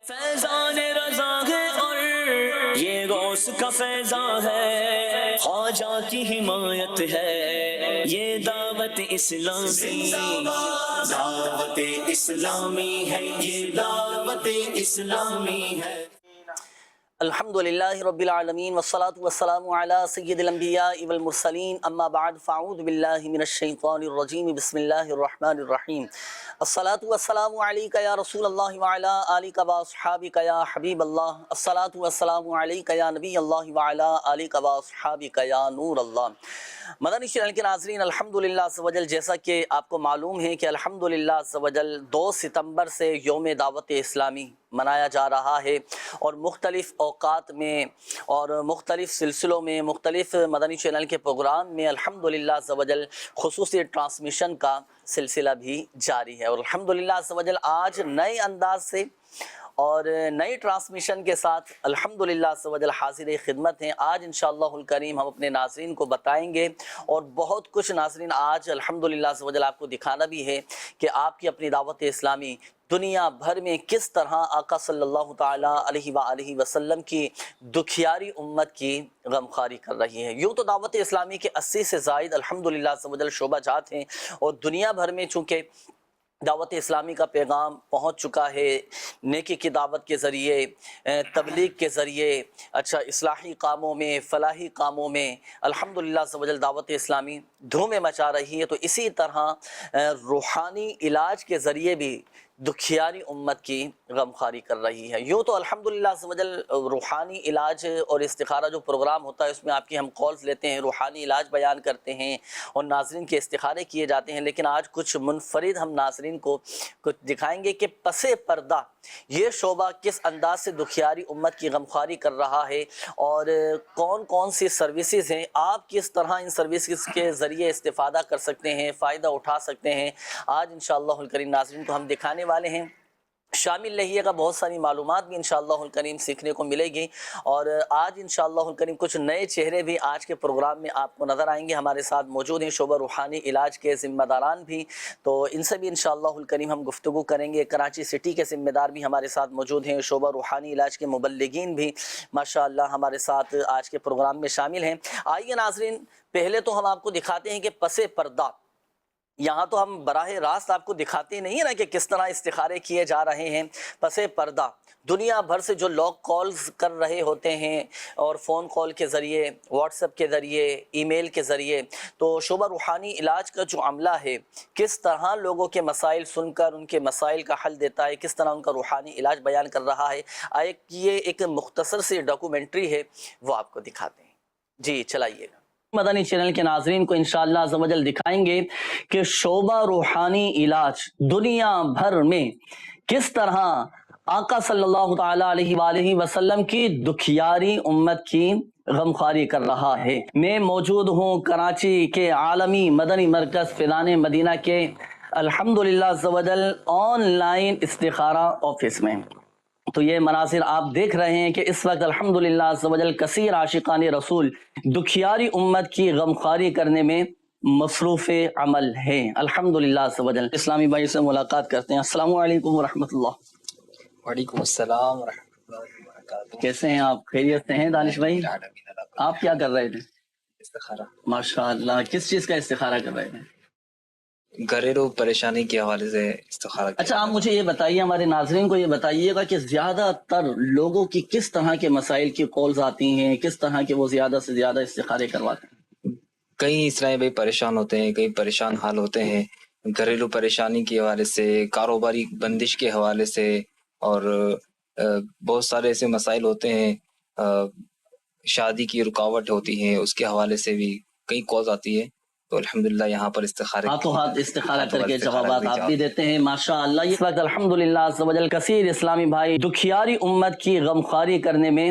فیضان رضا ہے اور یہ غوث کا فیضان ہے، خواجہ کی حمایت ہے یہ دعوت اسلامی، دعوت اسلامی ہے یہ دعوت اسلامی ہے۔ الحمدللہ رب العالمین والصلاة والسلام علی سید الانبیاء والمرسلین، اما بعد فاعوذ باللہ من الشیطان الرجیم، بسم اللہ الرحمن الرحیم۔ الصلاة والسلام علیک یا رسول اللہ وعلی آلک واصحابک یا حبیب اللہ، الصلاة والسلام علیک یا نبی اللہ وعلی آلک واصحابک یا نور اللہ۔ مدنی چینل کے ناظرین، الحمدللہ عز و جل، جیسا کہ آپ کو معلوم ہے کہ الحمدللہ عز و جل 2 ستمبر سے یوم دعوت اسلامی منایا جا رہا ہے، اور مختلف اوقات میں اور مختلف سلسلوں میں مختلف مدنی چینل کے پروگرام میں الحمدللہ عز و جل خصوصی ٹرانسمیشن کا سلسلہ بھی جاری ہے، اور الحمدللہ عز و جل آج نئے انداز سے اور نئی ٹرانسمیشن کے ساتھ الحمدللہ عز و جل حاضر خدمت ہیں۔ آج انشاءاللہ الکریم ہم اپنے ناظرین کو بتائیں گے، اور بہت کچھ ناظرین آج الحمدللہ عز و جل آپ کو دکھانا بھی ہے کہ آپ کی اپنی دعوت اسلامی دنیا بھر میں کس طرح آقا صلی اللہ تعالیٰ علیہ وآلہ وسلم کی دکھیاری امت کی غمخواری کر رہی ہے۔ یوں تو دعوت اسلامی کے 80 سے زائد الحمدللہ عز و جل شعبہ جات ہیں، اور دنیا بھر میں چونکہ دعوت اسلامی کا پیغام پہنچ چکا ہے، نیکی کی دعوت کے ذریعے، تبلیغ کے ذریعے، اصلاحی کاموں میں، فلاحی کاموں میں الحمدللہ عز و جل دعوت اسلامی دھومیں مچا رہی ہے، تو اسی طرح روحانی علاج کے ذریعے بھی دکھیاری امت کی غمخواری کر رہی ہے۔ یوں تو الحمدللہ عز و جل روحانی علاج اور استخارہ جو پروگرام ہوتا ہے اس میں آپ کی ہم کالز لیتے ہیں، روحانی علاج بیان کرتے ہیں اور ناظرین کے استخارے کیے جاتے ہیں، لیکن آج کچھ منفرد ہم ناظرین کو کچھ دکھائیں گے کہ پس پردہ یہ شعبہ کس انداز سے دکھیاری امت کی غمخواری کر رہا ہے، اور کون کون سی سروسز ہیں، آپ کس طرح ان سروسز کے ذریعے استفادہ کر سکتے ہیں، فائدہ اٹھا سکتے ہیں۔ آج انشاءاللہ الکریم ناظرین کو ہم دکھانے والے ہیں، شامل رہیے گا، بہت ساری معلومات بھی انشاءاللہ الکریم سیکھنے کو ملے گی، اور آج انشاءاللہ الکریم کچھ نئے چہرے بھی آج کے پروگرام میں آپ کو نظر آئیں گے۔ ہمارے ساتھ موجود ہیں شعبہ روحانی علاج کے ذمہ داران بھی، تو ان سے بھی انشاءاللہ الکریم ہم گفتگو کریں گے۔ کراچی سٹی کے ذمہ دار بھی ہمارے ساتھ موجود ہیں، شعبہ روحانی علاج کے مبلغین بھی ماشاءاللہ ہمارے ساتھ آج کے پروگرام میں شامل ہیں۔ آئیے ناظرین، پہلے تو ہم آپ کو دکھاتے ہیں کہ پس پردہ، یہاں تو ہم براہ راست آپ کو دکھاتے نہیں ہیں نا کہ کس طرح استخارے کیے جا رہے ہیں۔ پس پردہ دنیا بھر سے جو لوگ کالز کر رہے ہوتے ہیں، اور فون کال کے ذریعے، واٹس ایپ کے ذریعے، ای میل کے ذریعے، تو شعبہ روحانی علاج کا جو عملہ ہے کس طرح لوگوں کے مسائل سن کر ان کے مسائل کا حل دیتا ہے، کس طرح ان کا روحانی علاج بیان کر رہا ہے، یہ ایک مختصر سی ڈاکومنٹری ہے، وہ آپ کو دکھاتے ہیں۔ جی چلائیے گا۔ مدنی چینل کے ناظرین کو انشاءاللہ عز و جل دکھائیں گے کہ شعبہ روحانی علاج دنیا بھر میں کس طرح آقا صلی اللہ تعالیٰ علیہ وآلہ وسلم کی دکھیاری امت کی غمخواری کر رہا ہے۔ میں موجود ہوں کراچی کے عالمی مدنی مرکز فیضان مدینہ کے الحمدللہ عز و جل آن لائن استخارہ آفس میں۔ تو یہ مناظر آپ دیکھ رہے ہیں کہ اس وقت الحمدللہ عز و جل کثیر عاشقان رسول دکھیاری امت کی غمخواری کرنے میں مصروف عمل ہیں الحمدللہ عز و جل۔ اسلامی بھائی سے ملاقات کرتے ہیں۔ السلام علیکم ورحمۃ اللہ۔ وعلیکم السلام ورحمۃ اللہ وبرکاتہ۔ کیسے ہیں آپ؟ خیریت سے ہیں دانش بھائی؟ آپ کیا کر رہے تھے؟ استخارہ۔ ماشاءاللہ، کس چیز کا استخارہ کر رہے تھے؟ گھریلو پریشانی کے حوالے سے استخارہ۔ اچھا، آپ مجھے یہ بتائیے، ہمارے ناظرین کو یہ بتائیے گا کہ زیادہ تر لوگوں کی کس طرح کے مسائل کی کالز آتی ہیں، کس طرح کے وہ زیادہ سے زیادہ استخارے کرواتے ہیں؟ کئی اسلامی بھائی پریشان ہوتے ہیں، کئی پریشان حال ہوتے ہیں، گھریلو پریشانی کے حوالے سے، کاروباری بندش کے حوالے سے، اور بہت سارے ایسے مسائل ہوتے ہیں، شادی کی رکاوٹ ہوتی ہے، اس کے حوالے سے بھی کئی کالز آتی ہے۔ تو الحمدللہ یہاں پر استخارے ہاتھوں ہاتھ استخارہ کر کے جوابات آپ بھی دیتے ہیں ماشاءاللہ۔ اس وقت الحمدللہ عز و جل کثیر اسلامی بھائی دکھیاری امت کی غمخواری کرنے میں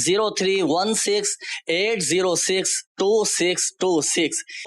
0316806226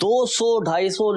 200-250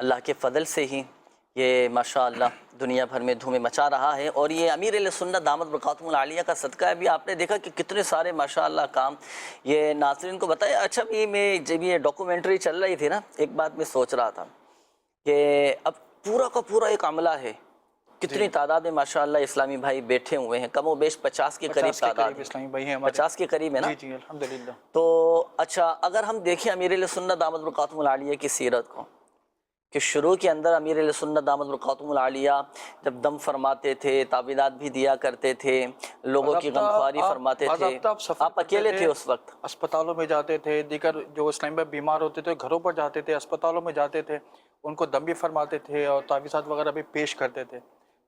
اللہ کے فضل سے ہی یہ ماشاءاللہ دنیا بھر میں دھومیں مچا رہا ہے، اور یہ امیر اہل سنت دامت برکاتہم العالیہ کا صدقہ ہے۔ ابھی آپ نے دیکھا کہ کتنے سارے ماشاءاللہ کام یہ ناظرین کو بتائے۔ اچھا جب یہ ڈاکومنٹری چل رہی تھی نا، ایک بات میں سوچ رہا تھا کہ اب پورا کا پورا ایک عملہ ہے، کتنی تعداد میں ماشاءاللہ اسلامی بھائی بیٹھے ہوئے ہیں، کم و بیش 50 کے قریب تعداد ہے، اسلامی بھائی ہیں ہمارے۔ 50 کے قریب ہے نا؟ جی جی الحمدللہ۔ تو اچھا اگر ہم دیکھیں امیر اہل سنت دامت برکاتہم العالیہ کی سیرت کو، کہ شروع کے اندر امیر اہل سنت دامت برکاتہم العالیہ جب دم فرماتے تھے، تعویذات بھی دیا کرتے تھے، لوگوں کی غمخواری فرماتے تھے، آپ اکیلے تھے اس وقت؟ اسپتالوں میں جاتے تھے، دیگر جو اسلامی بھائی بیمار ہوتے تھے گھروں پر جاتے تھے، اسپتالوں میں جاتے تھے، ان کو دم بھی فرماتے تھے اور تعویذات وغیرہ بھی پیش کرتے تھے۔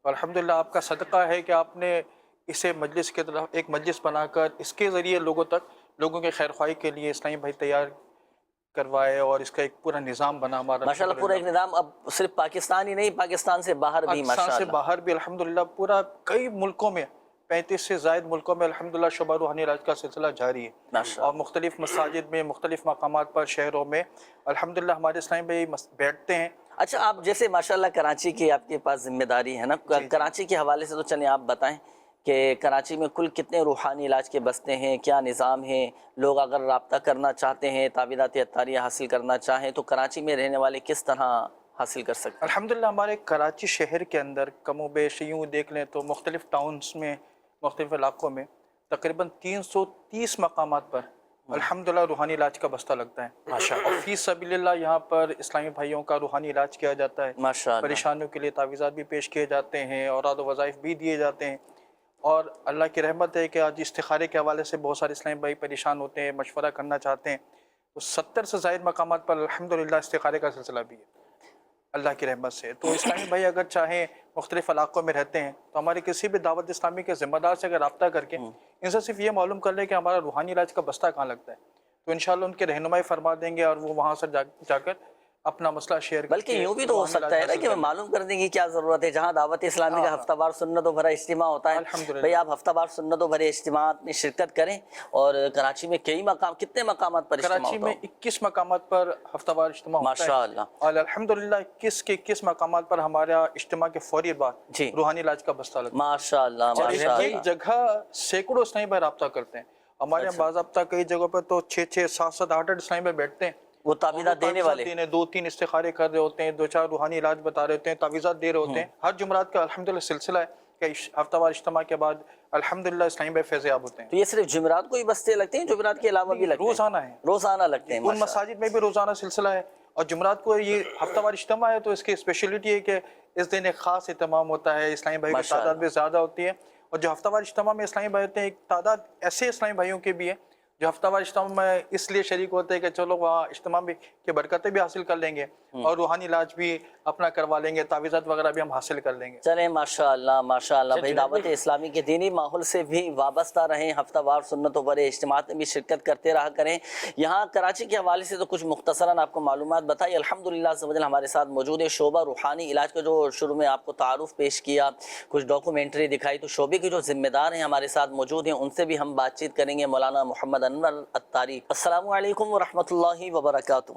الحمدللہ آپ کا صدقہ ہے کہ آپ نے اسے مجلس کی طرف ایک مجلس بنا کر اس کے ذریعے لوگوں کے خیر خواہی کے لیے اسلامی بھائی تیار کروائے، اور اس کا ایک پورا نظام بنا ہمارا ماشاءاللہ، پورا ایک نظام۔ اب صرف پاکستان ہی نہیں، پاکستان سے باہر بھی پاکستان سے ماشاءاللہ، باہر بھی الحمدللہ پورا کئی ملکوں میں 35 سے زائد ملکوں میں الحمدللہ شعبہ روحانی علاج کا سلسلہ جاری ہے، ماشاءاللہ۔ اور مختلف مساجد میں، مختلف مقامات پر، شہروں میں الحمدللہ ہمارے اسلامی بھائی بیٹھتے ہیں۔ اچھا آپ جیسے ماشاءاللہ کراچی کی آپ کے پاس ذمہ داری ہے نا، کراچی کے حوالے سے تو چلیں آپ بتائیں کہ کراچی میں کل کتنے روحانی علاج کے بستے ہیں، کیا نظام ہے؟ لوگ اگر رابطہ کرنا چاہتے ہیں، تعویذات عطاریہ حاصل کرنا چاہیں تو کراچی میں رہنے والے کس طرح حاصل کر سکتے ہیں؟ الحمدللہ ہمارے کراچی شہر کے اندر کم و بیش یوں دیکھ لیں تو مختلف ٹاؤنز میں، مختلف علاقوں میں تقریباً 330 مقامات پر الحمدللہ روحانی علاج کا بستہ لگتا ہے، اور فی سبیل اللہ یہاں پر اسلامی بھائیوں کا روحانی علاج کیا جاتا ہے، ماشاءاللہ۔ پریشانیوں کے لیے تعویذات بھی پیش کیے جاتے ہیں، اوراد و وظائف بھی دیے جاتے ہیں، اور اللہ کی رحمت ہے کہ آج استخارے کے حوالے سے بہت سارے اسلامی بھائی پریشان ہوتے ہیں، مشورہ کرنا چاہتے ہیں، تو 70 سے زائد مقامات پر الحمدللہ استخارے کا سلسلہ بھی ہے اللہ کی رحمت سے۔ تو اسلامی بھائی اگر چاہیں مختلف علاقوں میں رہتے ہیں تو ہمارے کسی بھی دعوت اسلامی کے ذمہ دار سے اگر رابطہ کر کے ان سے صرف یہ معلوم کر لیں کہ ہمارا روحانی علاج کا بستہ کہاں لگتا ہے، تو انشاءاللہ ان کے رہنمائی فرما دیں گے، اور وہ وہاں سے جا کر اپنا مسئلہ شیئر کریں۔ بلکہ یوں بھی تو ہو سکتا ہے نا کہ معلوم کرنے کی کیا ضرورت ہے، جہاں دعوت اسلامی کا ہفتہ وار سنت و بھرا اجتماع ہوتا ہے، بھئی آپ ہفتہ وار سنت و بھرے اجتماعات میں شرکت کریں، اور کراچی میں کتنے مقامات پر اجتماع کراچی ہوتا میں 21 مقامات پر ہفتہ وار اجتماع ہوتا ہے، ماشاءاللہ، اور الحمدللہ 21 کے 21 مقامات پر ہمارا اجتماع کے فوری بعد جی روحانی علاج کا بستہ لگتا ہے، ماشاءاللہ اور ماشاءاللہ۔ ایک جگہ سینکڑوں اسلامی بھائی رابطہ کرتے ہیں، ہمارے یہاں باضابطہ کئی جگہوں پر تو 6 7 8 اسلامی بھائی بیٹھتے ہیں، وہ تعویذات دینے والے 2-3 استخارے کر رہے ہوتے ہیں، 2-4 روحانی علاج بتا رہے ہوتے ہیں، تعویذات دے رہے ہوتے ہیں۔ ہر جمعرات کا الحمدللہ سلسلہ ہے کہ ہفتہ وار اجتماع کے بعد الحمدللہ اسلامی بھائی فیض یاب ہوتے ہیں۔ تو یہ صرف جمعرات کو ہی بستے لگتے ہیں، جمعرات کے علاوہ بھی لگتے ہیں؟ روزانہ ہے، روزانہ لگتے ہیں ان مساجد میں بھی روزانہ سلسلہ ہے، اور جمعرات کو یہ ہفتہ وار اجتماع ہے، تو اس کی اسپیشلٹی ہے کہ اس دن ایک خاص اہتمام ہوتا ہے، اسلامی بھائی کی تعداد بھی زیادہ ہوتی ہے، اور جو ہفتہ وار اجتماع میں اسلامی بھائی ہوتے ہیں، ایک تعداد ایسے اسلامی بھائیوں کے بھی ہے جو ہفتہ وار اجتماع میں اس لیے شریک ہوتے ہیں کہ چلو وہاں اجتماع کی برکتیں بھی حاصل کر لیں گے، اور روحانی علاج بھی اپنا کروا لیں گے، تعویذات وغیرہ بھی ہم حاصل کر لیں گے۔ چلیں ماشاءاللہ ماشاءاللہ، بھائی دعوت اسلامی کے دینی ماحول سے بھی وابستہ رہیں، ہفتہ وار سنت و بھرے اجتماعات میں بھی شرکت کرتے رہا کریں۔ یہاں کراچی کے حوالے سے تو کچھ مختصراً آپ کو معلومات بتائی، الحمدللہ عز و جل ہمارے ساتھ موجود ہے شعبہ روحانی علاج کا، جو شروع میں آپ کو تعارف پیش کیا، کچھ ڈاکومنٹری دکھائی، تو شعبے کے جو ذمہ دار ہیں ہمارے ساتھ موجود ہیں، ان سے بھی ہم بات چیت کریں گے، مولانا محمد انور عطاری۔ السلام علیکم ورحمۃ اللہ وبرکاتہ۔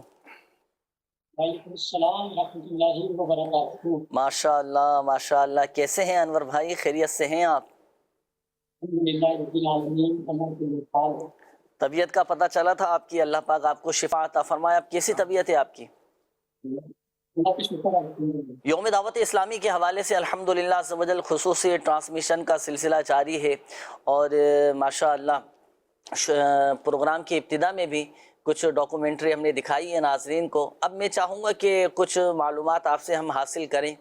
وعلیکم السلام ورحمۃ اللہ وبرکاتہ۔ ماشاءاللہ ماشاءاللہ، کیسے ہیں انور بھائی، خیریت سے ہیں آپ؟ الحمدللہ رب العالمین، اللہ کی حال۔ طبیعت کا پتہ چلا تھا آپ کی، اللہ پاک آپ کو شفا عطا فرمائے۔ اب کیسی طبیعت ہے آپ کی؟ اللہ کا شکر ہے۔ یوم دعوت اسلامی کے حوالے سے الحمدللہ عز و جل خصوصی ٹرانسمیشن کا سلسلہ جاری ہے، اور ماشاءاللہ پروگرام کی ابتدا میں بھی کچھ ڈاکومنٹری ہم نے دکھائی ہے ناظرین کو۔ اب میں چاہوں گا کہ کچھ معلومات آپ سے ہم حاصل کریں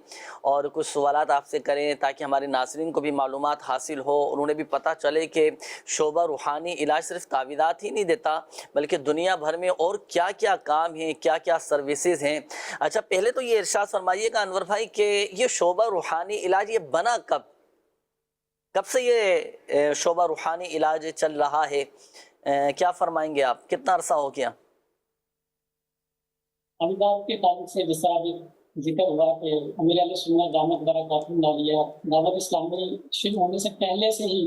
اور کچھ سوالات آپ سے کریں، تاکہ ہمارے ناظرین کو بھی معلومات حاصل ہو، اور انہیں بھی پتہ چلے کہ شعبہ روحانی علاج صرف تعویذات ہی نہیں دیتا، بلکہ دنیا بھر میں اور کیا کیا کام ہیں، کیا کیا سروسز ہیں۔ اچھا پہلے تو یہ ارشاد فرمائیے گا انور بھائی کہ یہ شعبہ روحانی علاج یہ بنا کب سے یہ شعبہ روحانی علاج چل رہا ہے؟ کیا فرمائیں گے آپ، کتنا عرصہ ہو گیا؟ تعویذات کے تعلق سے جس طرح بھی ذکر ہوا کہ امیر علیہ سنت دامت برکاتہم العالیہ دعوت اسلامی شروع ہونے سے پہلے سے ہی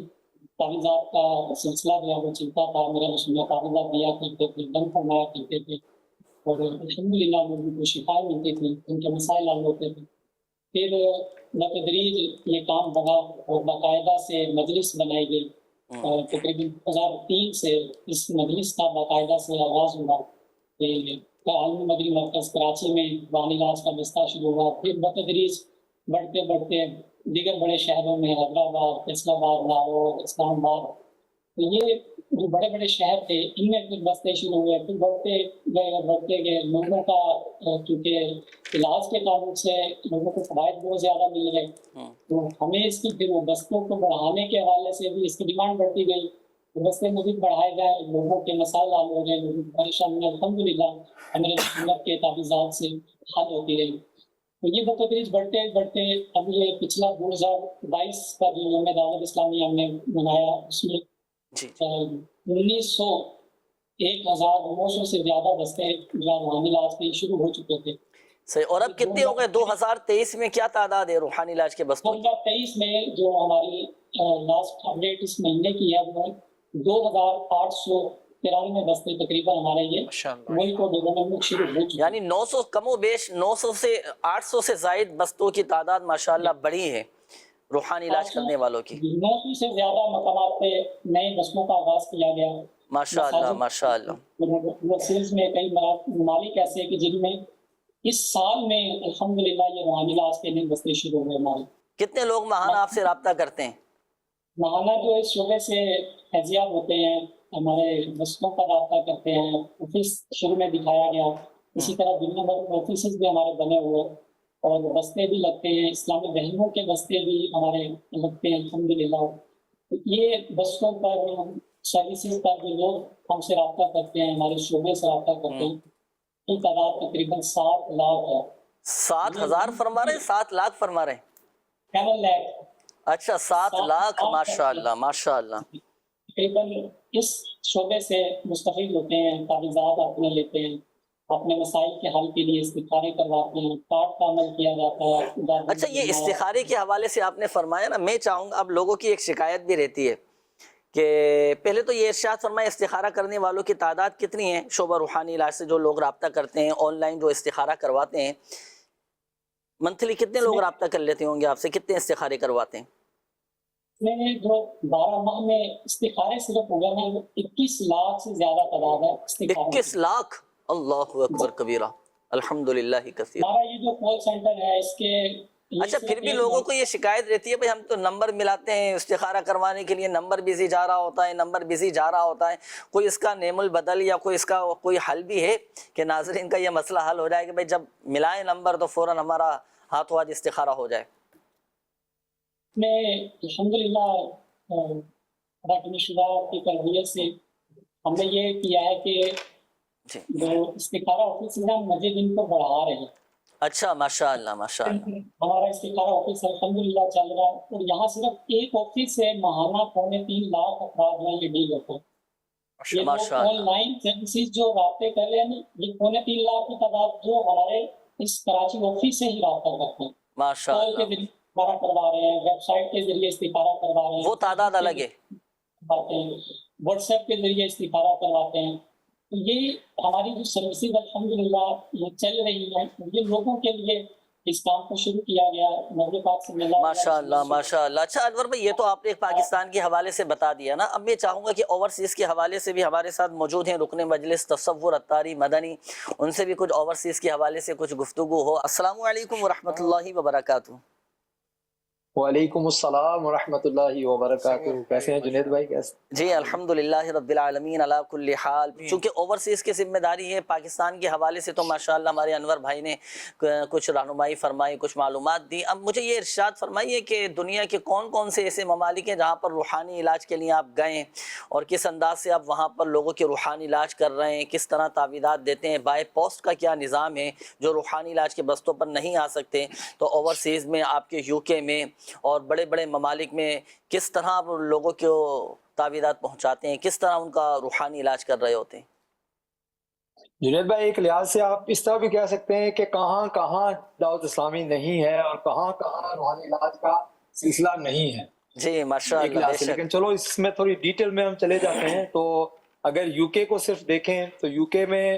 تعویذات کا سلسلہ جو ہے وہ چلتا تھا۔ امیر علیہ سنت تعویذات دیا کرتے تھے، دم فرمایا کرتے تھے، اور الحمدللہ لوگوں کو شفا ملتی تھی، ان کے مسائل حل ہوتے تھے۔ پھر بتدریج یہ کام بڑھا اور باقاعدہ سے مجلس بنائی گئی، اور تقریباً 2003 سے اس مجلس کا باقاعدہ سے آغاز ہوا کہ عالمی مدنی مرکز کراچی میں روحانی علاج کا بستہ شروع ہوا۔ پھر بتدریج بڑھتے بڑھتے دیگر بڑے شہروں میں حیدرآباد، فیصل آباد، لاہور، اسلام آباد، تو یہ جو بڑے بڑے شہر تھے ان میں پھر بستے شروع ہوئے۔ پھر بڑھتے گئے لوگوں کا، کیونکہ علاج کے تعلق سے لوگوں کو فوائد بہت زیادہ مل گئے، تو ہمیں اس کی پھر وہ بستوں کو بڑھانے کے حوالے سے بھی اس کی ڈیمانڈ بڑھتی گئی، بستے مزید بڑھائے گئے، لوگوں کے مسائل حل ہو گئے، لوگوں کی پریشانیاں الحمدللہ ہمارے سنت کے تعویذات سے حل ہوتی رہی۔ تو یہ بتدریج بڑھتے بڑھتے اب یہ پچھلا 2022 کا جو یوم دعوت اسلامی ہم نے منایا، اس میں 1900 سے زیادہ بستے جو روحانی علاج کے شروع ہو چکے تھے۔ صحیح، اور اب کتنے ہو گئے؟ 2023 میں کیا تعداد ہے روحانی علاج کے بستوں کی؟ 2023 میں جو ہماری لاسٹ اپڈیٹ اس مہینے کی ہے وہ 2893 بستے تقریباً ہمارے یہ ملک و بیرون ملک شروع ہو چکے ہیں۔ یعنی 900 کم و بیش 900 سے 800 سے زائد بستوں کی تعداد ماشاءاللہ بڑھی ہے روحانی علاج کرنے والوں کی۔ 900 سے زیادہ مقامات پہ نئے بسوں کا آغاز کیا گیا۔ ماشاءاللہ ماشاءاللہ۔ ورسیز میں کئی ممالک ایسے ہیں کہ جن میں اس سال میں الحمدللہ یہ روحانی علاج کے نئے بستے شروع ہوئے ہمارے۔ کتنے لوگ ماہانہ آپ سے رابطہ کرتے ہیں؟ ماہانہ جو اس شعبے سے فیضیاب ہوتے ہیں ہمارے بستوں کا رابطہ کرتے ہیں، آفس شروع میں دکھایا گیا، اسی طرح دنیا بھر میں آفیسز بھی ہمارے بنے ہوئے اور بستے بھی لگتے ہیں، اسلامی بہنوں کے بستے بھی ہمارے لگتے ہیں الحمدللہ۔ یہ بسوں پر سروسز پر جو لوگ ہم سے رابطہ کرتے ہیں، ہمارے شعبے سے رابطہ کرتے ہیں، کی تعداد تقریباً 7 لاکھ ہے۔ 7,000 فرما رہے ہیں؟ 7 لاکھ فرما رہے ہیں؟ 7 لاکھ۔ اچھا 7 لاکھ، ماشاءاللہ ماشاءاللہ۔ تقریباً اس شعبے سے مستفید ہوتے ہیں، تعویذات اپنے لیتے ہیں، اپنے مسائل کے حل کے لیے استخارے کرواتے ہیں، کارڈ کا عمل کیا جاتا ہے۔ اچھا یہ استخارے کے حوالے سے آپ نے فرمایا نا، میں چاہوں گا، اب لوگوں کی ایک شکایت بھی رہتی ہے کہ پہلے تو یہ ارشاد فرمایا استخارہ کرنے والوں کی تعداد کتنی ہے؟ شعبہ روحانی علاج سے جو لوگ رابطہ کرتے ہیں، آن لائن جو استخارہ کرواتے ہیں، منتھلی کتنے لوگ رابطہ کر لیتے ہوں گے آپ سے؟ کتنے استخارے کرواتے ہیں؟ میں جو 12 ماہ میں استخارے صرف ہو گئے ہیں 21 لاکھ سے زیادہ تعداد ہے استخارے۔ 21 لاکھ، اللہ اکبر کبیرہ، الحمدللہ کثیرا۔ ہمارا یہ جو کال سینٹر ہے اس کے، اچھا پھر بھی لوگوں کو یہ شکایت رہتی ہے بھئی ہم تو نمبر ملاتے ہیں استخارہ کروانے کے لیے، نمبر بزی جا رہا ہوتا ہے، نمبر بزی جا رہا ہوتا ہے، کوئی اس کا نیم البدل یا کوئی اس کا کوئی حل بھی ہے کہ ناظرین کا یہ مسئلہ حل ہو جائے کہ بھئی جب ملائیں نمبر تو فوراً ہمارا ہاتھوں ہاتھ استخارہ ہو جائے؟ میں الحمدللہ راکنی شدہ کی تربیت سے ہم نے یہ کیا ہے کہ جو استخارہ آفس ہے مزید ان کو بڑھا رہے ہیں۔ اچھا ماشاءاللہ ماشاءاللہ۔ ہمارا استخارہ آفس الحمدللہ چل رہا ہے اور یہاں صرف ایک آفس سے ماہانہ 3.25 لاکھ افراد ہیں یہ ڈیل ہوتے ہیں۔ یہ آن لائن سروسز جو رابطے کر رہے ہیں یہ 3.25 لاکھ کی تعداد جو ہمارے اس کراچی آفس سے ہی رابطہ کرتے ہیں، ماشاءاللہ استخارہ کروا رہے ہیں، ویب سائٹ کے ذریعے استخارہ کروا رہے ہیں، وہ تعداد الگ ہے، واٹس ایپ کے ذریعے استخارہ کرواتے ہیں۔ تو یہ ہماری جو سروسز الحمدللہ یہ چل رہی ہے، یہ لوگوں کے لیے اس کام کو شروع کیا گیا نبی پاک صلی اللہ علیہ وسلم۔ ماشاءاللہ ماشاءاللہ۔ اچھا انور بھائی یہ تو آپ نے پاکستان کے حوالے سے بتا دیا نا، اب میں چاہوں گا کہ اوورسیز کے حوالے سے بھی ہمارے ساتھ موجود ہیں رکن مجلس تصور اتاری مدنی، ان سے بھی کچھ اوورسیز کے حوالے سے کچھ گفتگو ہو۔ السلام علیکم ورحمۃ اللہ وبرکاتہ۔ وعلیکم السلام ورحمۃ اللہ وبرکاتہ۔ کیسے ہیں جنید بھائی؟ کیسے؟ جی الحمدللہ رب العالمین علی کل حال۔ چونکہ اوورسیز کی ذمہ داری ہے پاکستان کے حوالے سے، تو ماشاءاللہ ہمارے انور بھائی نے کچھ رہنمائی فرمائی، کچھ معلومات دی۔ اب مجھے یہ ارشاد فرمائیے کہ دنیا کے کون کون سے ایسے ممالک ہیں جہاں پر روحانی علاج کے لیے آپ گئے اور کس انداز سے آپ وہاں پر لوگوں کے روحانی علاج کر رہے ہیں، کس طرح تعویذات دیتے ہیں، بائی پوسٹ کا کیا نظام ہے؟ جو روحانی علاج کے بستوں پر نہیں آ سکتے تو اوورسیز میں آپ کے یو کے میں اور بڑے بڑے ممالک میں کس طرح آپ لوگوں کو تعویذات پہنچاتے ہیں، کس طرح ان کا روحانی علاج کر رہے ہوتے ہیں؟ جنید بھائی ایک لحاظ سے آپ اس طرح بھی کہہ سکتے ہیں کہ کہاں کہاں دعوت اسلامی نہیں ہے اور کہاں کہاں روحانی علاج کا سلسلہ نہیں ہے۔ جی ماشاءاللہ۔ لیکن چلو اس میں تھوڑی ڈیٹیل میں ہم چلے جاتے ہیں۔ تو اگر یو کے کو صرف دیکھیں تو یو کے میں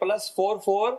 +44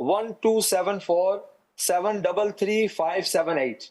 1274 733 578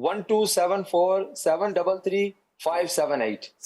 1274 733 578।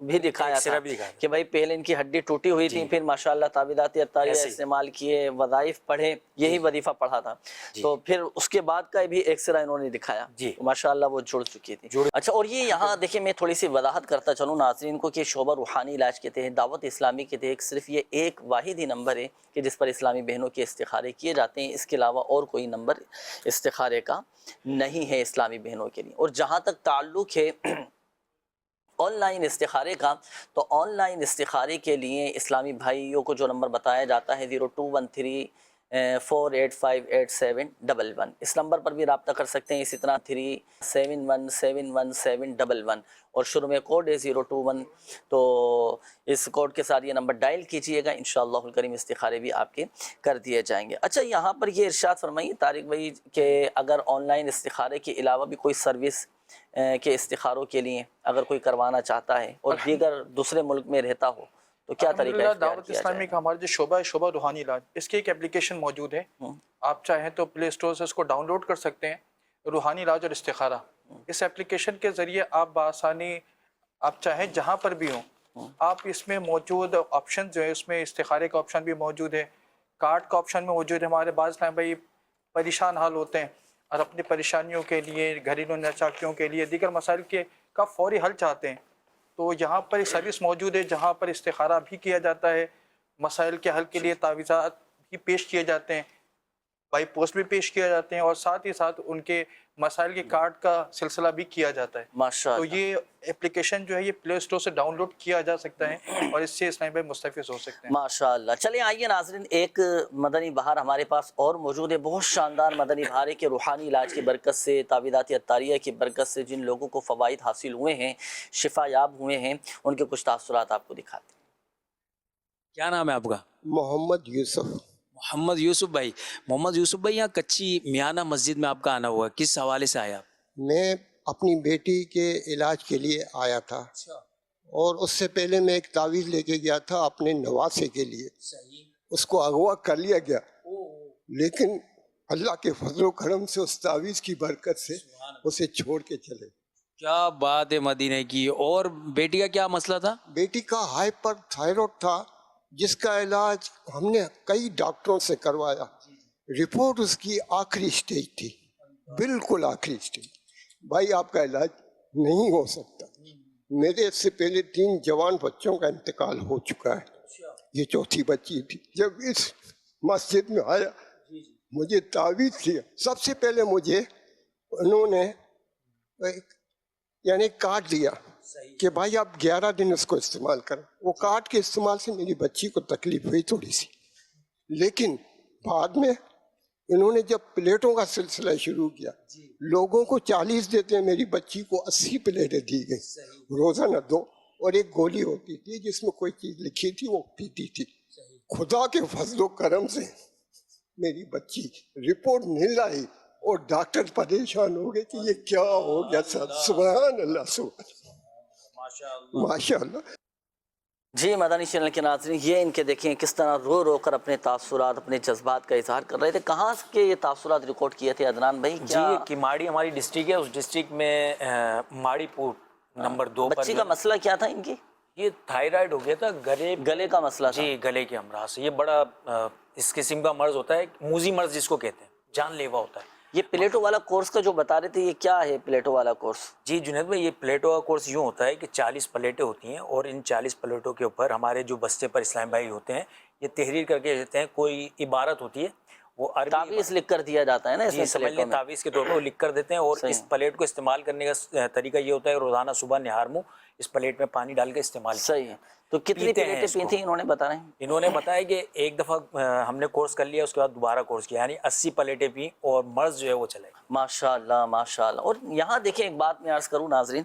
بھی دکھایا تھا کہ بھائی پہلے ان کی ہڈی ٹوٹی ہوئی تھی، پھر ماشاءاللہ تعویذات اطاریہ استعمال کیے، وظائف پڑھے، یہی وظیفہ پڑھا تھا، تو پھر اس کے بعد کا بھی ایکس رے انہوں نے دکھایا، ماشاءاللہ وہ جڑ چکی تھی۔ اچھا، اور یہ یہاں دیکھیں میں تھوڑی سی وضاحت کرتا چلوں ناظرین کو کہ شعبہ روحانی علاج کے تحت دعوت اسلامی کے تحت صرف یہ ایک واحد ہی نمبر ہے کہ جس پر اسلامی بہنوں کے استخارے کیے جاتے ہیں، اس کے علاوہ اور کوئی نمبر استخارے کا نہیں ہے اسلامی بہنوں کے لیے۔ اور جہاں تک تعلق ہے آن لائن استخارے کا، تو آن لائن استخارے کے لیے اسلامی بھائیوں کو جو نمبر بتایا جاتا ہے 0213485711، اس نمبر پر بھی رابطہ کر سکتے ہیں، اسی طرح 37171711 اور شروع میں کوڈ ہے 021، تو اس کوڈ کے ساتھ یہ نمبر ڈائل کیجئے گا، انشاءاللہ الکریم استخارے بھی آپ کے کر دیے جائیں گے۔ اچھا، یہاں پر یہ ارشاد فرمائیے طارق بھائی کہ اگر آن لائن استخارے کے علاوہ بھی کوئی سروس کے استخاروں کے لیے اگر کوئی کروانا چاہتا ہے اور دیگر دوسرے ملک میں رہتا ہو تو کیا طریقہ اختیار دعوت کیا اسلامی جائے؟ کا ہمارا جو شعبہ ہے، شعبہ روحانی علاج، اس کی ایک اپلیکیشن موجود ہے، آپ چاہیں تو پلے اسٹور سے اس کو ڈاؤن لوڈ کر سکتے ہیں، روحانی علاج اور استخارہ۔ اس اپلیکیشن کے ذریعے آپ بآسانی، آپ چاہیں جہاں پر بھی ہوں، آپ اس میں موجود آپشن جو ہے، اس میں استخارے کا آپشن بھی موجود ہے، کارڈ کا آپشن بھی موجود ہے۔ ہمارے بعض ٹائم بھائی پریشان حال ہوتے ہیں اور اپنی پریشانیوں کے لیے، گھریلو ناچاکیوں کے لیے، دیگر مسائل کا فوری حل چاہتے ہیں، تو یہاں پر ایک سروس موجود ہے جہاں پر استخارہ بھی کیا جاتا ہے، مسائل کے حل کے لیے تعویذات بھی پیش کیے جاتے ہیں، بائی پوسٹ بھی پیش کیے جاتے ہیں، اور ساتھ ہی ساتھ ان کے مسائل کے کارڈ کا سلسلہ بھی کیا جاتا ہے۔ تو ماشاءاللہ، یہ اپلیکیشن جو ہے یہ پلے اسٹور سے ڈاؤن لوڈ کیا جا سکتا ہے اور اس سے اسلام بھائی مستفید ہو سکتے ہیں۔ ماشاءاللہ۔ چلیں آئیے ناظرین، ایک مدنی بہار ہمارے پاس اور موجود ہے، بہت شاندار مدنی بہار ہے کہ روحانی علاج کی برکت سے، تعویذات اطاریہ کی برکت سے جن لوگوں کو فوائد حاصل ہوئے ہیں، شفا یاب ہوئے ہیں، ان کے کچھ تاثرات آپ کو دکھاتے ہیں۔ کیا نام ہے آپ کا؟ محمد یوسف۔ محمد یوسف بھائی، محمد یوسف بھائی، یہاں کچی میانہ مسجد میں آپ کا آنا ہوا ہے، کس حوالے سے آیا آپ؟ میں اپنی بیٹی کے علاج کے لیے آیا تھا، اور اس سے پہلے میں ایک تعویذ لے کے گیا تھا اپنے نواسے کے لیے، اس کو اغوا کر لیا گیا، لیکن اللہ کے فضل و کرم سے اس تعویذ کی برکت سے اسے چھوڑ کے چلے۔ کیا بات ہے مدینے کی۔ اور بیٹی کا کیا مسئلہ تھا؟ بیٹی کا ہائپر تھائرائیڈ تھا، جس کا علاج ہم نے کئی ڈاکٹروں سے کروایا، رپورٹ اس کی آخری سٹیج تھی، بالکل آخری سٹیج۔ بھائی آپ کا علاج نہیں ہو سکتا۔ میرے سے پہلے 3 جوان بچوں کا انتقال ہو چکا ہے، یہ چوتھی بچی تھی۔ جب اس مسجد میں آیا، مجھے تعویذ کیا، سب سے پہلے مجھے انہوں نے یعنی کارڈ دیا کہ بھائی آپ 11 دن اس کو استعمال کریں۔ وہ کارڈ کے استعمال سے میری بچی کو تکلیف ہوئی تھوڑی سی، لیکن بعد میں انہوں نے جب پلیٹوں کا سلسلہ شروع کیا، لوگوں کو 40 دیتے ہیں، میری بچی کو 80 پلیٹیں دی گئی، روزانہ 2، اور ایک گولی ہوتی تھی جس میں کوئی چیز لکھی تھی وہ پیتی تھی۔ خدا کے فضل و کرم سے میری بچی رپورٹ نہیں لائی، اور ڈاکٹر پریشان ہو گئے کہ یہ کیا ہو گیا سر۔ سبحان اللہ، سبحان ماشاءاللہ۔ جی مدنی چینل کے ناظرین، یہ ان کے دیکھیں کس طرح رو رو کر اپنے تاثرات، اپنے جذبات کا اظہار کر رہے تھے۔ کہاں کے یہ تاثرات ریکارڈ کیے تھے عدنان بھائی؟ جی کیماڑی ہماری ڈسٹرکٹ ہے، اس ڈسٹرکٹ میں ماڑی پور نمبر 2 پر۔ بچی کا مسئلہ کیا تھا ان کی؟ یہ تھائرائیڈ ہو گیا تھا، گلے کا مسئلہ تھا۔ جی گلے کے امراض سے، یہ بڑا اس قسم کا مرض ہوتا ہے، موذی مرض جس کو کہتے ہیں، جان لیوا ہوتا ہے۔ یہ پلیٹو والا کورس کا جو بتا رہے تھے، یہ کیا ہے پلیٹو والا کورس؟ جی جنید بھائی، یہ پلیٹوں کا کورس یوں ہوتا ہے کہ 40 پلیٹیں ہوتی ہیں، اور ان 40 پلیٹوں کے اوپر ہمارے جو بستے پر اسلام بھائی ہوتے ہیں یہ تحریر کر کے دیتے ہیں، کوئی عبارت ہوتی ہے، وہ عربی تعویذ لکھ کر دیا جاتا ہے نا، جی سمجھ لیں تعویذ کے طور پر وہ لکھ کر دیتے ہیں، اور اس پلیٹ کو استعمال کرنے کا طریقہ یہ ہوتا ہے روزانہ صبح نہار منہ اس پلیٹ میں پانی ڈال کے استعمال۔ صحیح ہے۔ تو کتنی پلیٹیں پی تھیں انہوں نے بتا رہے ہیں؟ انہوں نے بتایا کہ ایک دفعہ ہم نے کورس کر لیا، اس کے بعد دوبارہ کورس کیا، یعنی 80 پلیٹیں پی، اور مرض جو ہے وہ چلے۔ ماشاءاللہ ماشاءاللہ۔ اور یہاں دیکھیں ایک بات میں عرض کروں ناظرین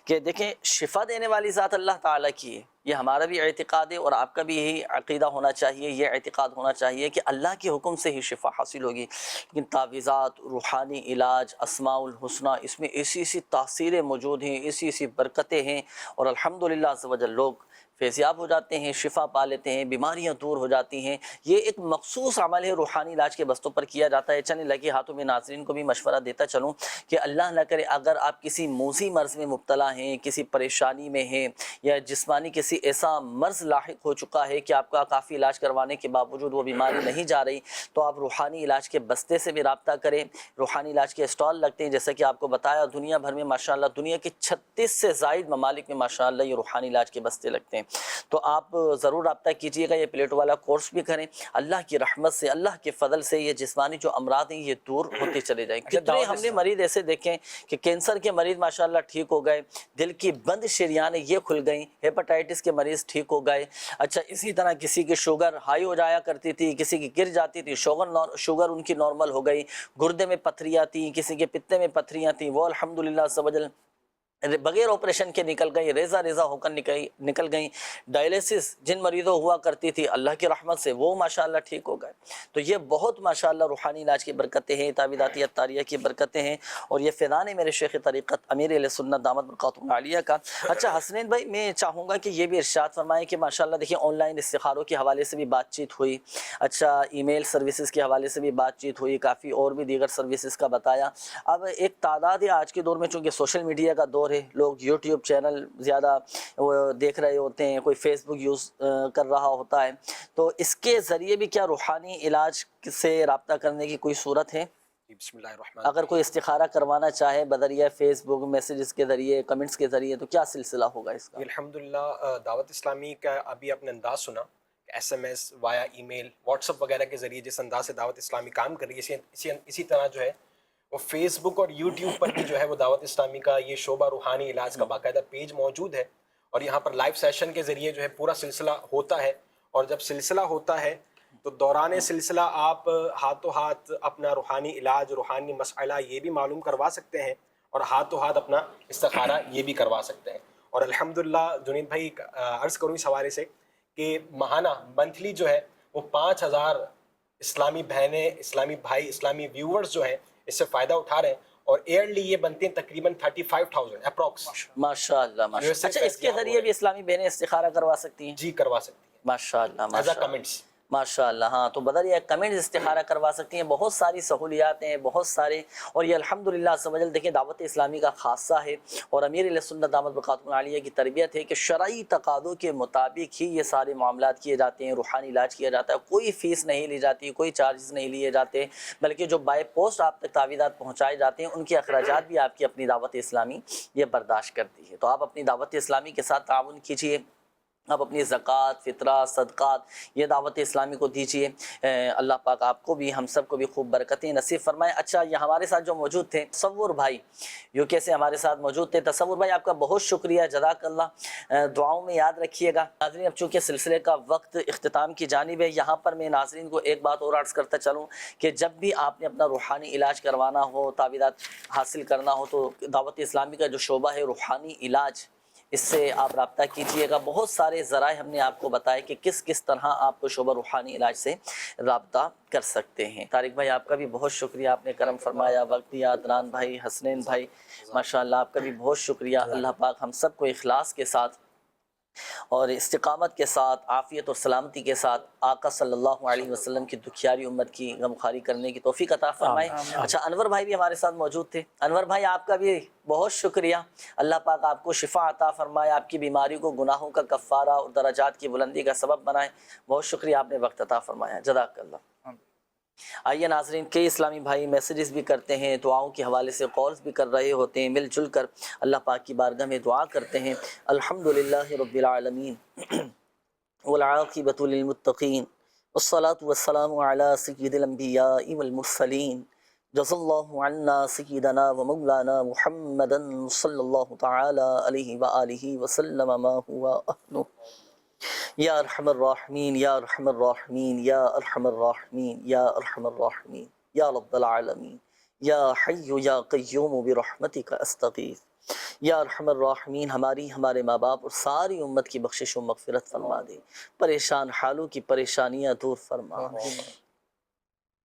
کہ دیکھیں شفا دینے والی ذات اللہ تعالیٰ کی ہے، یہ ہمارا بھی اعتقاد ہے، اور آپ کا بھی یہی عقیدہ ہونا چاہیے، یہ اعتقاد ہونا چاہیے کہ اللہ کے حکم سے ہی شفا حاصل ہوگی۔ لیکن تعویذات، روحانی علاج، اسماء الحسنہ، اس میں ایسی ایسی تاثیریں موجود ہیں، ایسی ایسی برکتیں ہیں، اور الحمدللہ عز و جل لوگ فیضیاب ہو جاتے ہیں، شفا پا لیتے ہیں، بیماریاں دور ہو جاتی ہیں۔ یہ ایک مخصوص عمل ہے، روحانی علاج کے بستوں پر کیا جاتا ہے۔ چلیں لگے ہاتھوں میں ناظرین کو بھی مشورہ دیتا چلوں کہ اللہ نہ کرے اگر آپ کسی موذی مرض میں مبتلا ہیں، کسی پریشانی میں ہیں، یا جسمانی کسی ایسا مرض لاحق ہو چکا ہے کہ آپ کا کافی علاج کروانے کے باوجود وہ بیماری نہیں جا رہی، تو آپ روحانی علاج کے بستے سے بھی رابطہ کریں۔ روحانی علاج کے اسٹال لگتے ہیں، جیسا کہ آپ کو بتایا دنیا بھر میں ماشاءاللہ دنیا کے 36 سے زائد ممالک میں ماشاءاللہ یہ روحانی علاج کے بستے لگتے ہیں۔ تو آپ ضرور رابطہ کیجئے گا، یہ پلیٹو والا کورس بھی کریں۔ اللہ کی رحمت سے، اللہ کے فضل سے یہ جسمانی جو امراض ہیں یہ دور ہوتے چلے جائیں۔ کتنے ہم نے مریض ایسے دیکھیں کہ کینسر کے مریض ماشاءاللہ ٹھیک ہو گئے، دل کی بند شریانیں یہ کھل گئیں، ہیپاٹائٹس کے مریض ٹھیک ہو گئے۔ اچھا اسی طرح کسی کی شوگر ہائی ہو جایا کرتی تھی، کسی کی گر جاتی تھی، شوگر ان کی نارمل ہو گئی، گردے میں پتھریاں تھیں، کسی کے پتے میں پتھریاں تھیں، وہ الحمدللہ عز و جل بغیر آپریشن کے نکل گئی، ریزہ ریزہ ہو کر نکل گئیں۔ ڈائلیسس جن مریضوں ہوا کرتی تھی اللہ کی رحمت سے وہ ماشاءاللہ ٹھیک ہو گئے۔ تو یہ بہت ماشاءاللہ روحانی علاج کی برکتیں ہیں، تعویذاتی عطاریہ کی برکتیں ہیں، اور یہ فیضان ہے میرے شیخ طریقت امیر اہل سنت دامت برکاتہم العالیہ کا۔ اچھا حسنین بھائی، میں چاہوں گا کہ یہ بھی ارشاد فرمائیں کہ ماشاءاللہ دیکھیں آن لائن استخاروں کے حوالے سے بھی بات چیت ہوئی، اچھا ای میل سروسز کے حوالے سے بھی بات چیت ہوئی، کافی اور بھی دیگر سروسز کا بتایا۔ اب ایک تعداد ہے آج کے دور میں، چونکہ سوشل میڈیا کا دور ہے، لوگ یوٹیوب چینل زیادہ دیکھ رہے ہوتے ہیں، کوئی فیس بک یوز کر رہا ہوتا ہے، تو اس کے ذریعے بھی کیا روحانی علاج سے رابطہ کرنے کی کوئی صورت ہے؟ بسم اللہ الرحمن اگر کوئی استخارہ کروانا چاہے بذریعہ فیس بک میسیجز کے ذریعے، کمنٹس کے ذریعے، تو کیا سلسلہ ہوگا اس کا؟ الحمدللہ دعوت اسلامی کا ابھی آپ نے انداز سنا، ایس ایم ایس وایا ای میل واٹس اپ وغیرہ کے ذریعے جس انداز سے دعوت اسلامی کام کر رہی ہے، اسی طرح جو ہے وہ فیس بک اور یوٹیوب پر بھی جو ہے وہ دعوت اسلامی کا یہ شعبہ روحانی علاج کا باقاعدہ پیج موجود ہے، اور یہاں پر لائیو سیشن کے ذریعے جو ہے پورا سلسلہ ہوتا ہے۔ اور جب سلسلہ ہوتا ہے تو دوران سلسلہ آپ ہاتھوں ہاتھ اپنا روحانی علاج، روحانی مسئلہ یہ بھی معلوم کروا سکتے ہیں، اور ہاتھوں ہاتھ اپنا استخارہ یہ بھی کروا سکتے ہیں۔ اور الحمدللہ جنید بھائی عرض کروں اس حوالے سے کہ ماہانہ منتھلی جو ہے وہ 5000 اسلامی بہنیں، اسلامی بھائی، اسلامی ویورز جو ہیں اس سے فائدہ اٹھا رہے ہیں، اور ایئرلی یہ بنتے ہیں تقریباً 35,000 اپروکس۔ ماشاءاللہ ماشاءاللہ۔ اچھا اس کے ذریعے بھی اسلامی بہنیں استخارہ کروا سکتی ہیں؟ جی کروا سکتی ہیں ماشاءاللہ ماشاءاللہ کمنٹس۔ ماشاءاللہ، ہاں تو بدر یہ کمنٹس استخارہ کروا سکتی ہیں، بہت ساری سہولیات ہیں، بہت سارے، اور یہ الحمدللہ عز و جل دیکھیں دعوت اسلامی کا خاصہ ہے، اور امیر اہل سنت دامت برکاتہم العالیہ کی تربیت ہے کہ شرعی تقاضوں کے مطابق ہی یہ سارے معاملات کیے جاتے ہیں، روحانی علاج کیا جاتا ہے، کوئی فیس نہیں لی جاتی، کوئی چارجز نہیں لیے جاتے، بلکہ جو بائی پوسٹ آپ تک تعویذات پہنچائے جاتے ہیں ان کے اخراجات بھی آپ کی اپنی دعوت اسلامی یہ برداشت کرتی ہے۔ تو آپ اپنی دعوت اسلامی کے ساتھ تعاون کیجیے، آپ اپنی زکوٰۃ، فطرہ، صدقات یہ دعوت اسلامی کو دیجیے، اللہ پاک آپ کو بھی ہم سب کو بھی خوب برکتیں نصیب فرمائے۔ اچھا یہ ہمارے ساتھ جو موجود تھے تصور بھائی یو کے سے ہمارے ساتھ موجود تھے، تصور بھائی آپ کا بہت شکریہ، جزاک اللہ، دعاؤں میں یاد رکھیے گا۔ ناظرین اب چونکہ سلسلے کا وقت اختتام کی جانب ہے، یہاں پر میں ناظرین کو ایک بات اور عرض کرتا چلوں کہ جب بھی آپ نے اپنا روحانی علاج کروانا ہو، تعویذات حاصل کرنا ہو، تو دعوت اسلامی کا جو شعبہ ہے روحانی علاج، اس سے آپ رابطہ کیجئے گا۔ بہت سارے ذرائع ہم نے آپ کو بتائے کہ کس طرح آپ کو شعبہ روحانی علاج سے رابطہ کر سکتے ہیں۔ طارق بھائی آپ کا بھی بہت شکریہ، آپ نے کرم فرمایا، وقت دیا۔ عدنان بھائی، حسنین بھائی، ماشاءاللہ آپ کا بھی بہت شکریہ۔ اللہ پاک ہم سب کو اخلاص کے ساتھ اور استقامت کے ساتھ، عافیت اور سلامتی کے ساتھ آقا صلی اللہ علیہ وسلم کی دکھیاری امت کی غمخواری کرنے کی توفیق عطا فرمائے۔ اچھا انور بھائی بھی ہمارے ساتھ موجود تھے، انور بھائی آپ کا بھی بہت شکریہ، اللہ پاک آپ کو شفا عطا فرمائے، آپ کی بیماری کو گناہوں کا کفارہ اور درجات کی بلندی کا سبب بنائے۔ بہت شکریہ، آپ نے وقت عطا فرمایا، جزاک اللہ۔ آئیے ناظرین، کئی اسلامی بھائی میسیجز بھی کرتے ہیں، دعاؤں کے حوالے سے کالز بھی کر رہے ہوتے ہیں، مل جل کر اللہ پاک کی بارگاہ میں دعا کرتے ہیں۔ الحمدللہ رب العالمین والعاقبۃ للمتقین والصلاة والسلام علی سید الانبیاء والمرسلین، جزا اللہ عنا سیدنا و مولانا محمدا صلی اللہ تعالی علیہ وآلہ وسلم ما هو اہلہ۔ یا ارحم الراحمین، یا ارحم الراحمین، یا ارحم الراحمین، یا ارحم الراحمین، یا رب العالمین، یا حی یا قیوم برحمتک استغیث۔ یا ارحم الراحمین، ہمارے ماں باپ اور ساری امت کی بخشش و مغفرت فرما دے، پریشان حالوں کی پریشانیاں دور فرما۔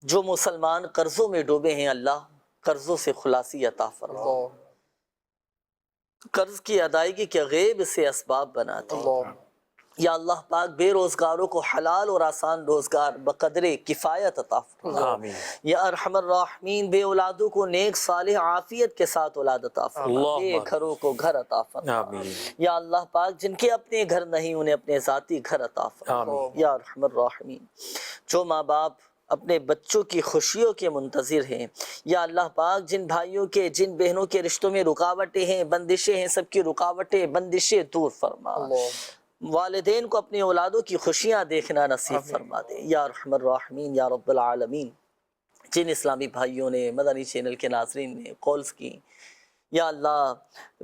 جو مسلمان قرضوں میں ڈوبے ہیں اللہ قرضوں سے خلاصی عطا فرما، قرض کی ادائیگی کے غیب سے اسباب بنا دے، یا اللہ پاک بے روزگاروں کو حلال اور آسان روزگار بقدر کفایت عطا فرما. آمین. یا ارحم الراحمین بے اولادوں کو نیک صالح عافیت کے ساتھ اولاد عطا فرما. بے گھروں کو گھر عطا فرما. آمین. یا اللہ پاک جن کے اپنے گھر نہیں انہیں اپنے ذاتی گھر عطا فرما. آمین. یا ارحم الراحمین جو ماں باپ اپنے بچوں کی خوشیوں کے منتظر ہیں، یا اللہ پاک جن بھائیوں کے جن بہنوں کے رشتوں میں رکاوٹیں ہیں بندشیں ہیں، سب کی رکاوٹیں بندشیں دور فرما. والدین کو اپنی اولادوں کی خوشیاں دیکھنا نصیب فرما دے. یا ارحم الراحمین یا رب العالمین جن اسلامی بھائیوں نے مدنی چینل کے ناظرین نے کالز کی، یا اللہ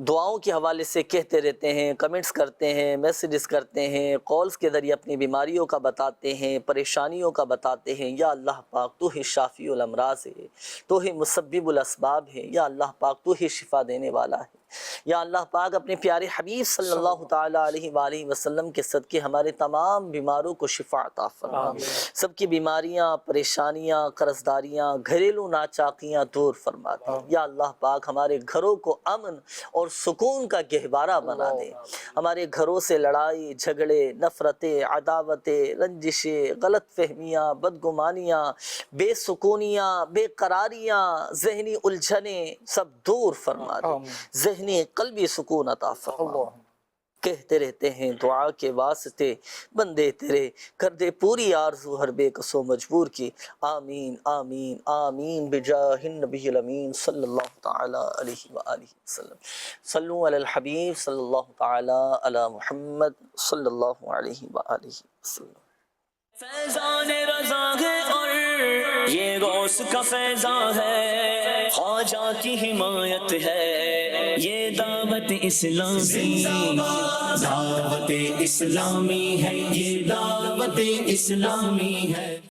دعاؤں کے حوالے سے کہتے رہتے ہیں، کمنٹس کرتے ہیں، میسیجز کرتے ہیں، کالز کے ذریعے اپنی بیماریوں کا بتاتے ہیں، پریشانیوں کا بتاتے ہیں. یا اللہ پاک تو ہی شافی الامراض ہے، تو ہی مسبب الاسباب ہے. یا اللہ پاک تو ہی شفا دینے والا ہے. یا اللہ پاک اپنے پیارے حبیب صلی اللہ تعالی علیہ وآلہ وسلم کے صدقے ہمارے تمام بیماروں کو شفا عطا فرما. سب کی بیماریاں، پریشانیاں، قرضداریاں، گھریلو ناچاکیاں دور فرما دے. یا اللہ پاک ہمارے گھروں کو امن اور سکون کا گہوارہ بنا دے. ہمارے گھروں سے لڑائی جھگڑے، نفرتیں، عداوتیں، رنجشیں، غلط فہمیاں، بدگمانیاں، بے سکونیاں، بے قراریاں، ذہنی الجھنیں سب دور فرما دے. ذہنی قلبی سکون عطا فرما. کہتے رہتے ہیں دعا کے واسطے بندے تیرے کر دے پوری آرزو ہر بے کسو مجبور کی. آمین آمین آمین بجاہ النبی الامین صلی اللہ تعالی علیہ وآلہ وسلم. صلو علی الحبیب صلی اللہ تعالی علی محمد صلی اللہ علیہ وآلہ وسلم. فیضان رضا ہے اور یہ غوث کا فیضان ہے، خواجہ کی حمایت ہے یہ دعوت اسلامی. دعوت اسلامی ہے یہ دعوت اسلامی ہے.